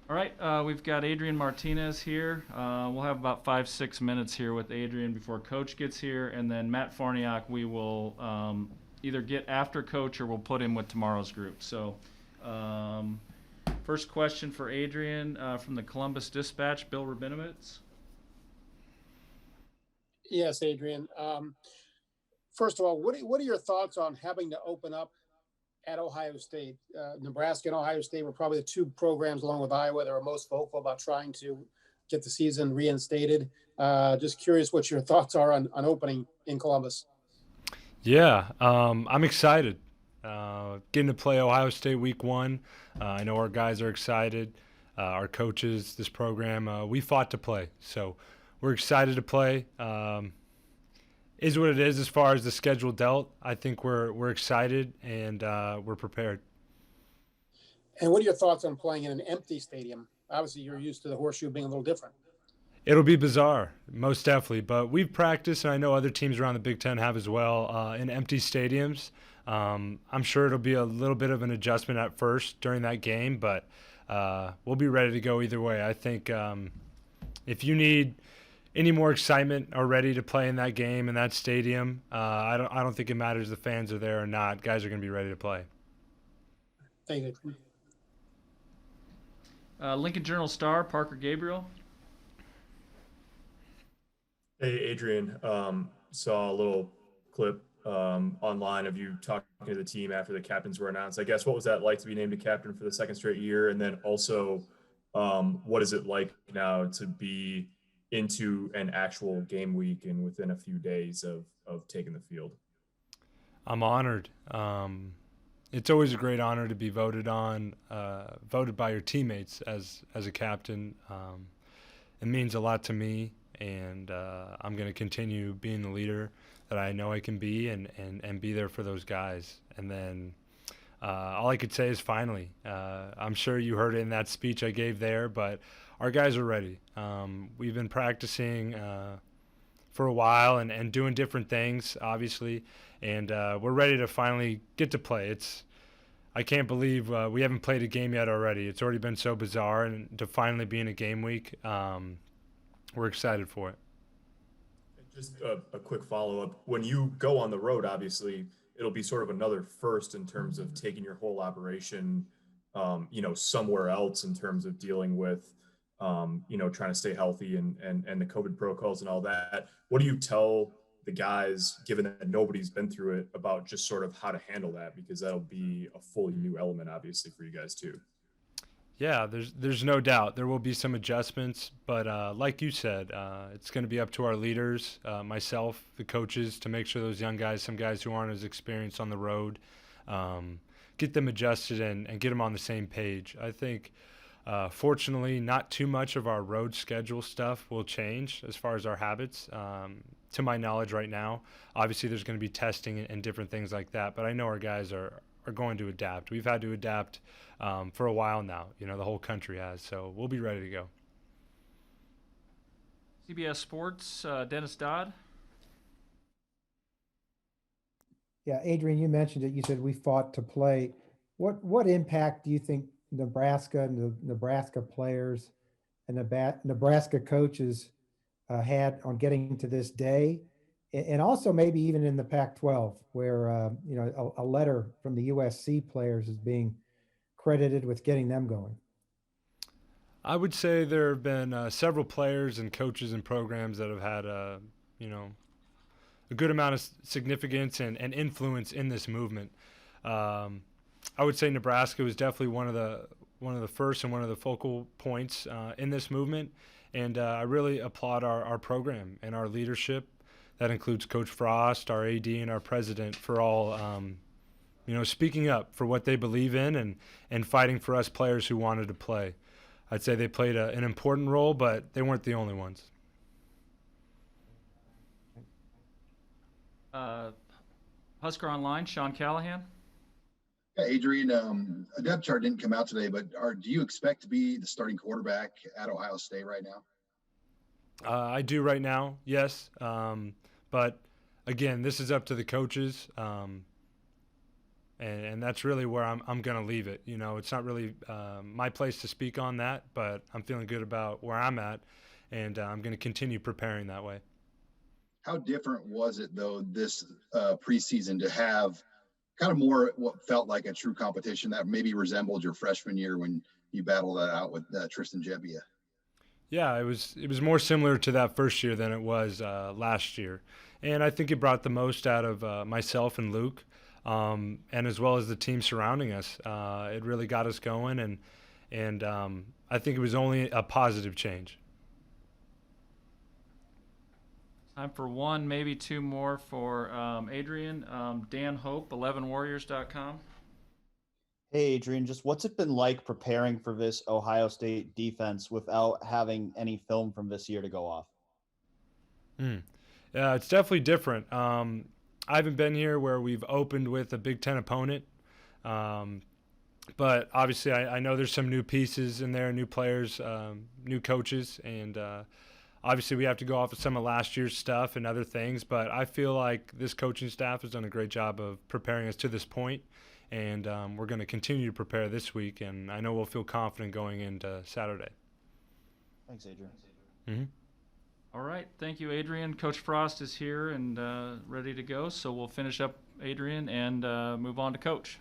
All right, we've got Adrian Martinez here. We'll have about 5, 6 minutes here with Adrian before Coach gets here, and then Matt Farniak we will either get after Coach or we'll put him with tomorrow's group. So, first question for Adrian from the Columbus Dispatch, Bill Rabinowitz. Yes, Adrian. First of all, what are your thoughts on having to open up at Ohio State? Nebraska and Ohio State were probably the two programs, along with Iowa, that were most vocal about trying to get the season reinstated. Just curious what your thoughts are on opening in Columbus. Yeah, I'm excited. Getting to play Ohio State week 1. I know our guys are excited. Our coaches, this program, we fought to play. So we're excited to play. Is what it is as far as the schedule dealt. I think we're excited and we're prepared. And what are your thoughts on playing in an empty stadium? Obviously, you're used to the Horseshoe being a little different. It'll be bizarre, most definitely. But we've practiced, and I know other teams around the Big Ten have as well, in empty stadiums. I'm sure it'll be a little bit of an adjustment at first during that game, but we'll be ready to go either way. I think if you need any more excitement or ready to play in that game in that stadium, I don't think it matters if the fans are there or not. Guys are going to be ready to play. Thank you. Lincoln Journal-Star, Parker Gabriel. Hey, Adrian. Saw a little clip online of you talking to the team after the captains were announced. I guess, what was that like to be named a captain for the second straight year? And then also, what is it like now to be into an actual game week and within a few days of taking the field? I'm honored. It's always a great honor to be voted by your teammates as a captain. It means a lot to me, and I'm going to continue being the leader that I know I can be and be there for those guys. And then all I could say is finally. I'm sure you heard it in that speech I gave there, but our guys are ready. We've been practicing for a while and doing different things, obviously, and we're ready to finally get to play. I can't believe we haven't played a game yet already. It's already been so bizarre, and to finally be in a game week, we're excited for it. Just a quick follow-up. When you go on the road, obviously, it'll be sort of another first in terms of taking your whole operation, somewhere else in terms of dealing with, trying to stay healthy and the COVID protocols and all that. What do you tell the guys, given that nobody's been through it, about just sort of how to handle that? Because that'll be a fully new element, obviously, for you guys too. Yeah, there's no doubt there will be some adjustments, but like you said, it's going to be up to our leaders, myself, the coaches, to make sure those young guys, some guys who aren't as experienced on the road, get them adjusted and get them on the same page. I think, fortunately, not too much of our road schedule stuff will change as far as our habits. To my knowledge right now, obviously there's going to be testing and different things like that, but I know our guys are going to adapt. We've had to adapt for a while now. The whole country has, so we'll be ready to go. CBS Sports, Dennis Dodd. Yeah, Adrian, you mentioned it. You said we fought to play. What impact do you think Nebraska and the Nebraska players and Nebraska coaches had on getting to this day? And also maybe even in the Pac-12, where a letter from the USC players is being credited with getting them going. I would say there have been several players and coaches and programs that have had a good amount of significance and influence in this movement. I would say Nebraska was definitely one of the first and one of the focal points in this movement, and I really applaud our program and our leadership. That includes Coach Frost, our AD, and our president for all, speaking up for what they believe in and fighting for us players who wanted to play. I'd say they played an important role, but they weren't the only ones. Husker Online, Sean Callahan. Yeah, Adrian, a depth chart didn't come out today, but do you expect to be the starting quarterback at Ohio State right now? I do right now, yes. But again, this is up to the coaches. And that's really where I'm going to leave it. You know, it's not really my place to speak on that, but I'm feeling good about where I'm at, and I'm going to continue preparing that way. How different was it though this preseason to have kind of more what felt like a true competition that maybe resembled your freshman year when you battled that out with Tristan Gebbia? Yeah, it was more similar to that first year than it was last year, and I think it brought the most out of myself and Luke, and as well as the team surrounding us. It really got us going, and I think it was only a positive change. Time for one, maybe two more for Adrian. Dan Hope, 11warriors.com. Hey, Adrian, just what's it been like preparing for this Ohio State defense without having any film from this year to go off? Yeah, it's definitely different. I haven't been here where we've opened with a Big Ten opponent, but obviously I know there's some new pieces in there, new players, new coaches, and obviously we have to go off of some of last year's stuff and other things, but I feel like this coaching staff has done a great job of preparing us to this point. And we're going to continue to prepare this week, and I know we'll feel confident going into Saturday. Thanks, Adrian. Mm-hmm. All right. Thank you, Adrian. Coach Frost is here and ready to go, so we'll finish up Adrian and move on to Coach.